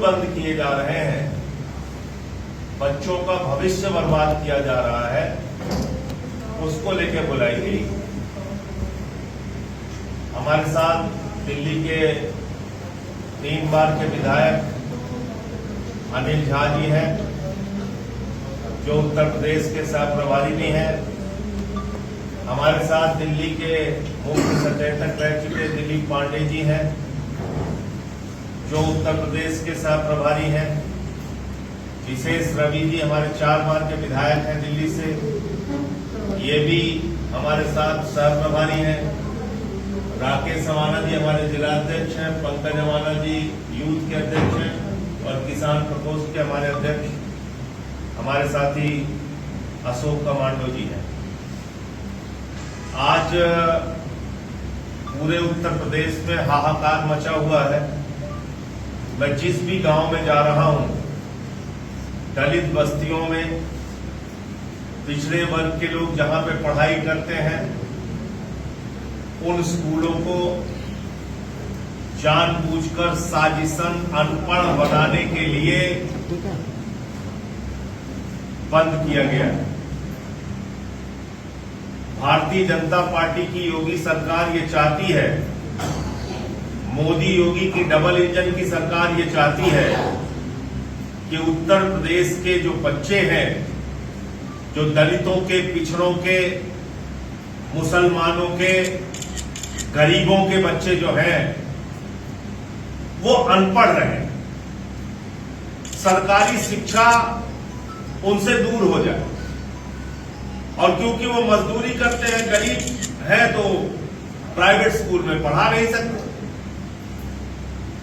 बंद किए जा रहे हैं, बच्चों का भविष्य बर्बाद किया जा रहा है, उसको लेके बुलाई गई। हमारे साथ दिल्ली के 3 बार के विधायक अनिल झा जी हैं, जो उत्तर प्रदेश के सह प्रभारी भी हैं। हमारे साथ दिल्ली के मुख्य सचेतक रह चुके दिलीप पांडे जी हैं, जो उत्तर प्रदेश के सह प्रभारी हैं। विशेष रवि जी हमारे 4 बार के विधायक हैं दिल्ली से, ये भी हमारे साथ सह प्रभारी हैं। राकेश अवाना जी हमारे जिलाध्यक्ष हैं, पंकज अवाना जी यूथ के अध्यक्ष हैं और किसान प्रकोष्ठ के हमारे अध्यक्ष हमारे साथी अशोक कमांडो जी हैं। आज पूरे उत्तर प्रदेश में हाहाकार मचा हुआ है। मैं जिस भी गांव में जा रहा हूं, दलित बस्तियों में, पिछड़े वर्ग के लोग जहां पे पढ़ाई करते हैं, उन स्कूलों को जानबूझकर साजिशन अनपढ़ बनाने के लिए बंद किया गया है। भारतीय जनता पार्टी की योगी सरकार ये चाहती है, मोदी योगी की डबल इंजन की सरकार ये चाहती है कि उत्तर प्रदेश के जो बच्चे हैं, जो दलितों के, पिछड़ों के, मुसलमानों के, गरीबों के बच्चे जो हैं, वो अनपढ़ रहे, सरकारी शिक्षा उनसे दूर हो जाए। और क्योंकि वो मजदूरी करते हैं, गरीब है, तो प्राइवेट स्कूल में पढ़ा नहीं सकते।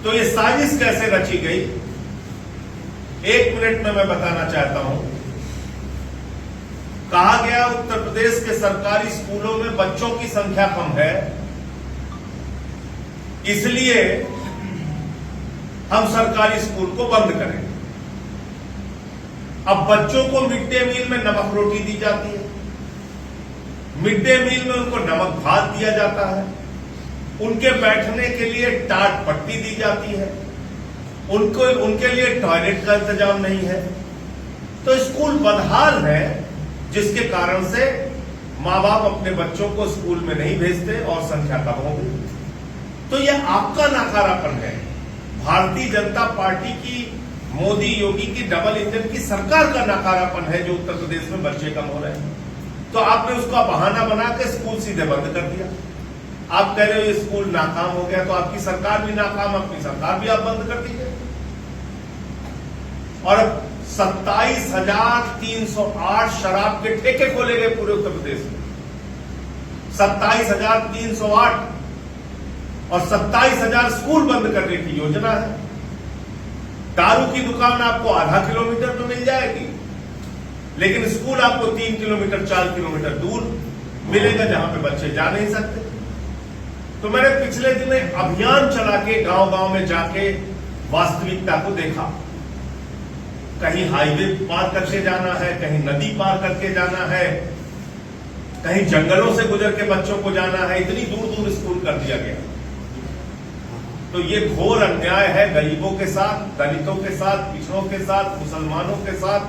तो ये साजिश कैसे रची गई, 1 मिनट में मैं बताना चाहता हूं। कहा गया उत्तर प्रदेश के सरकारी स्कूलों में बच्चों की संख्या कम है, इसलिए हम सरकारी स्कूल को बंद करें। अब बच्चों को मिड डे मील में नमक रोटी दी जाती है, मिड डे मील में उनको नमक भात दिया जाता है, उनके बैठने के लिए टाट पट्टी दी जाती है, उनके लिए टॉयलेट का इंतजाम नहीं है। तो स्कूल बदहाल है, जिसके कारण से मां बाप अपने बच्चों को स्कूल में नहीं भेजते और संख्या कम हो गई। तो यह आपका नाकारापन है, भारतीय जनता पार्टी की, मोदी योगी की डबल इंजन की सरकार का नाकारापन है, जो उत्तर प्रदेश में बच्चे कम हो रहे हैं। तो आपने उसका बहाना बना के स्कूल सीधे बंद कर दिया। आप कह रहे हो ये स्कूल नाकाम हो गया, तो आपकी सरकार भी नाकाम, अपनी सरकार भी आप बंद कर दीजिए। और 27,308 शराब के ठेके खोले गए पूरे उत्तर प्रदेश में, 27,308, और 27,000 स्कूल बंद करने की योजना है। दारू की दुकान आपको आधा किलोमीटर तो मिल जाएगी, लेकिन स्कूल आपको 3 किलोमीटर 4 किलोमीटर दूर मिलेगा, जहां पे बच्चे जा नहीं सकते। तो मैंने पिछले दिन अभियान चला के गांव-गांव में जाके वास्तविकता को देखा। कहीं हाईवे पार करके जाना है, कहीं नदी पार करके जाना है, कहीं जंगलों से गुजर के बच्चों को जाना है, इतनी दूर दूर स्कूल कर दिया गया। तो ये घोर अन्याय है गरीबों के साथ, दलितों के साथ, पिछड़ों के साथ, मुसलमानों के साथ,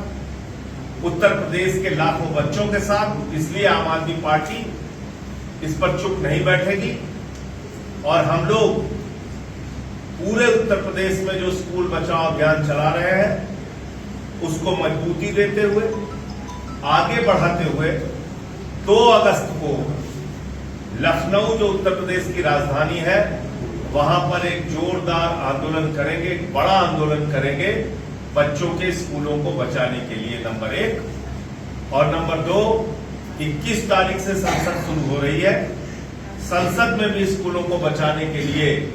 उत्तर प्रदेश के लाखों बच्चों के साथ। इसलिए आम आदमी पार्टी इस पर चुप नहीं बैठेगी और हम लोग पूरे उत्तर प्रदेश में जो स्कूल बचाओ अभियान चला रहे हैं, उसको मजबूती देते हुए, आगे बढ़ाते हुए 2 अगस्त को लखनऊ, जो उत्तर प्रदेश की राजधानी है, वहां पर एक जोरदार आंदोलन करेंगे, एक बड़ा आंदोलन करेंगे बच्चों के स्कूलों को बचाने के लिए, नंबर 1। और नंबर 2, 21 तारीख से संसद शुरू हो रही है, संसद में भी स्कूलों को बचाने के लिए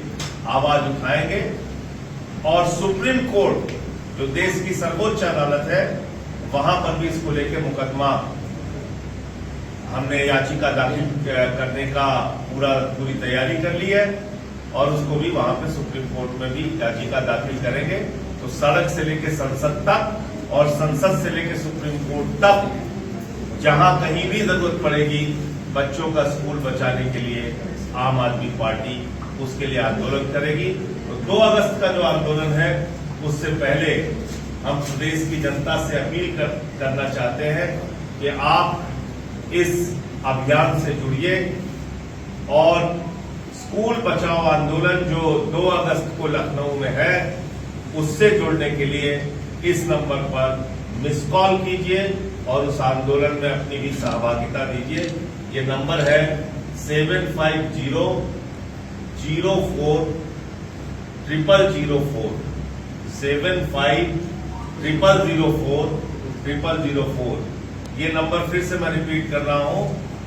आवाज उठाएंगे। और सुप्रीम कोर्ट, जो देश की सर्वोच्च अदालत है, वहां पर भी इसको लेकर मुकदमा, हमने याचिका दाखिल करने का पूरी तैयारी कर ली है और उसको भी वहां पे सुप्रीम कोर्ट में भी याचिका दाखिल करेंगे। तो सड़क से लेकर संसद तक और संसद से लेकर सुप्रीम कोर्ट तक, जहां कहीं भी जरूरत पड़ेगी बच्चों का स्कूल बचाने के लिए, आम आदमी पार्टी उसके लिए आंदोलन करेगी। तो 2 अगस्त का जो आंदोलन है उससे पहले हम प्रदेश की जनता से अपील करना चाहते हैं कि आप इस अभियान से जुड़िए और स्कूल बचाओ आंदोलन जो 2 अगस्त को लखनऊ में है उससे जुड़ने के लिए इस नंबर पर मिस कॉल कीजिए और उस आंदोलन में अपनी भी सहभागिता दीजिए। ये नंबर है 750004 750004 ये नंबर फिर से मैं रिपीट कर रहा हूं।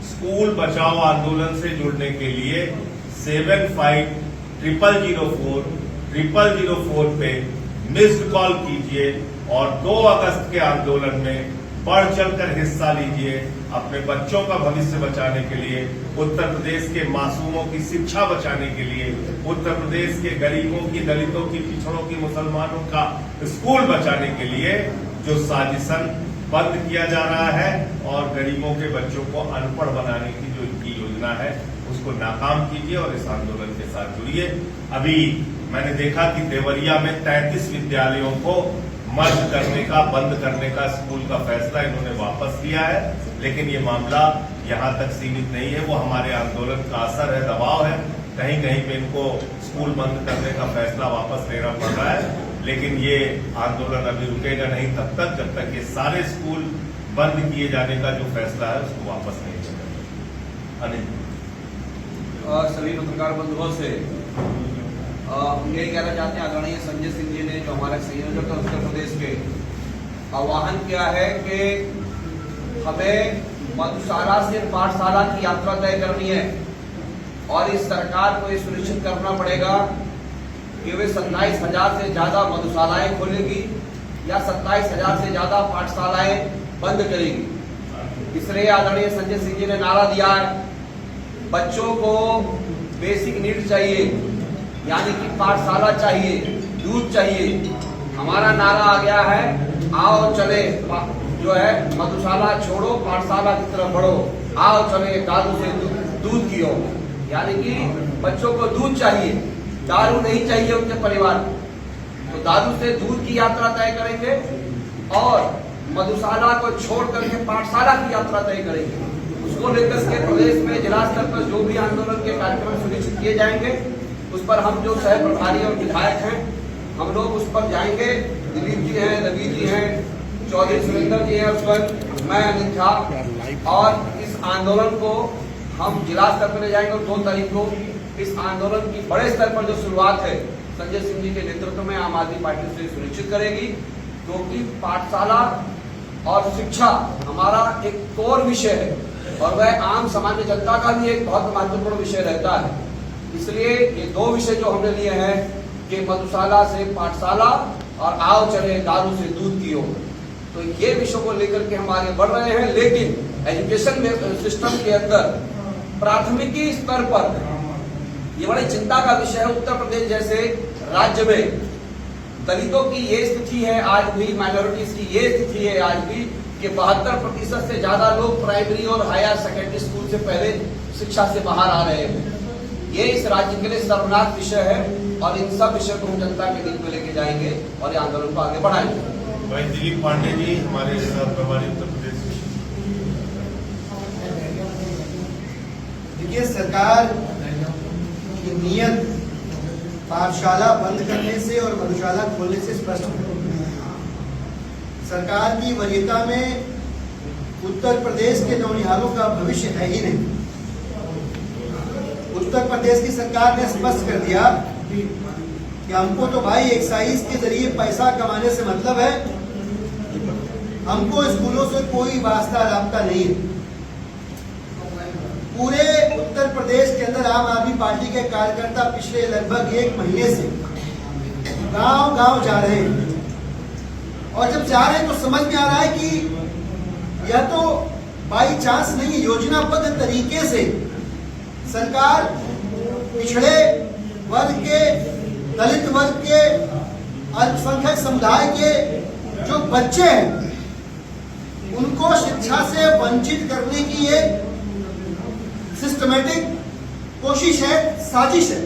स्कूल बचाओ आंदोलन से जुड़ने के लिए 750004 पे मिस्ड कॉल कीजिए और 2 अगस्त के आंदोलन में बढ़ चढ़कर हिस्सा लीजिए। अपने बच्चों का भविष्य बचाने के लिए, उत्तर प्रदेश के मासूमों की शिक्षा बचाने के लिए, उत्तर प्रदेश के गरीबों की, दलितों की, पिछड़ों की, मुसलमानों का स्कूल बचाने के लिए जो साजिशन बंद किया जा रहा है और गरीबों के बच्चों को अनपढ़ बनाने की जो इनकी योजना है उसको नाकाम कीजिए और इस आंदोलन के साथ जुड़िए। अभी मैंने देखा कि देवरिया में 33 विद्यालयों को मर्ज करने का, बंद करने का स्कूल का फैसला इन्होंने वापस लिया है, लेकिन ये मामला यहां तक सीमित नहीं है। वो हमारे आंदोलन का असर है, दबाव है। कहीं कहीं पे इनको स्कूल बंद करने का फैसला वापस लेना पड़ रहा है, लेकिन ये आंदोलन अभी रुकेगा नहीं तब तक जब तक ये सारे स्कूल बंद किए जाने का जो फैसला है उसको वापस नहीं किया जाएगा। अनिल सभी पत्रकार बंधुओं से हम यही कहना चाहते हैं, आदरणीय संजय सिंह जी ने जो हमारे संयोजक है उत्तर प्रदेश के आह्वान किया है कि हमें मधुशाला से पाठशाला की यात्रा तय करनी है और इस सरकार को ये सुनिश्चित करना पड़ेगा कि वे 27,000 से ज्यादा मधुशालाएं खोलेगी या 27,000 से ज्यादा पाठशालाएं बंद करेगी। इसलिए आदरणीय संजय सिंह जी ने नारा दिया है, बच्चों को बेसिक नीड चाहिए, यानी कि पाठशाला चाहिए, दूध चाहिए। हमारा नारा आ गया है, आओ चले जो है मधुशाला छोड़ो, पाठशाला की तरफ बढ़ो, आओ चले दारू से दूध की ओर। यानी कि बच्चों को दूध चाहिए, दारू नहीं चाहिए उनके परिवार को, तो दारू से दूध की यात्रा तय करेंगे और मधुशाला को छोड़ करके पाठशाला की यात्रा तय करेंगे। उसको लेकर के प्रदेश में जिला स्तर पर जो भी आंदोलन के कार्यक्रम सुनिश्चित किए जाएंगे उस पर हम जो सह प्रभारी और विधायक हैं हम लोग उस पर जाएंगे। दिलीप जी हैं, रवि जी हैं, चौधरी सुरेंद्र जी हैं, स्वयं मैं अनिल झा, और इस आंदोलन को हम जिला स्तर पर ले जाएंगे और 2 तारीख को इस आंदोलन की बड़े स्तर पर जो शुरुआत है संजय सिंह जी के नेतृत्व में आम आदमी पार्टी से सुनिश्चित करेगी, क्योंकि पाठशाला और शिक्षा हमारा एक कोर विषय है और वह आम सामान्य जनता का भी एक बहुत महत्वपूर्ण विषय रहता है। इसलिए ये 2 विषय जो हमने लिए हैं कि मधुशाला से पाठशाला और आओ चले दारू से दूध की ओर, तो ये विषयों को लेकर के हम आगे बढ़ रहे हैं। लेकिन एजुकेशन सिस्टम के अंदर प्राथमिकी स्तर पर ये बड़ी चिंता का विषय है। उत्तर प्रदेश जैसे राज्य में दलितों की ये स्थिति है आज भी, माइनॉरिटीज की ये स्थिति है आज भी कि 72% से ज्यादा लोग प्राइमरी और हायर सेकेंडरी स्कूल से पहले शिक्षा से बाहर आ रहे हैं। ये इस राज्य के लिए शर्मनाक विषय है और इन सब विषय को हम जनता के बीच में लेके जाएंगे और ये आंदोलन को आगे बढ़ाएंगे। भाई दिलीप पांडे जी हमारे सह प्रभारी उत्तर प्रदेश। देखिए, सरकार की नीयत पाठशाला बंद करने से और मधुशाला खोलने से स्पष्ट है। सरकार की वरीयता में उत्तर प्रदेश के नौनिहालों का भविष्य है ही नहीं। उत्तर प्रदेश की सरकार ने स्पष्ट कर दिया कि हमको तो भाई एक्साइज के जरिए पैसा कमाने से मतलब है, हमको स्कूलों से कोई वास्ता राब्ता नहीं है। पूरे उत्तर प्रदेश के अंदर आम आदमी पार्टी के कार्यकर्ता पिछले लगभग 1 महीने से गांव-गांव जा रहे हैं और जब जा रहे हैं तो समझ में आ रहा है कि यह तो बाई चांस नहीं, योजनाबद्ध तरीके से सरकार पिछड़े वर्ग के, दलित वर्ग के, अल्पसंख्यक समुदाय के जो बच्चे हैं उनको शिक्षा से वंचित करने की एक सिस्टमेटिक कोशिश है, साजिश है।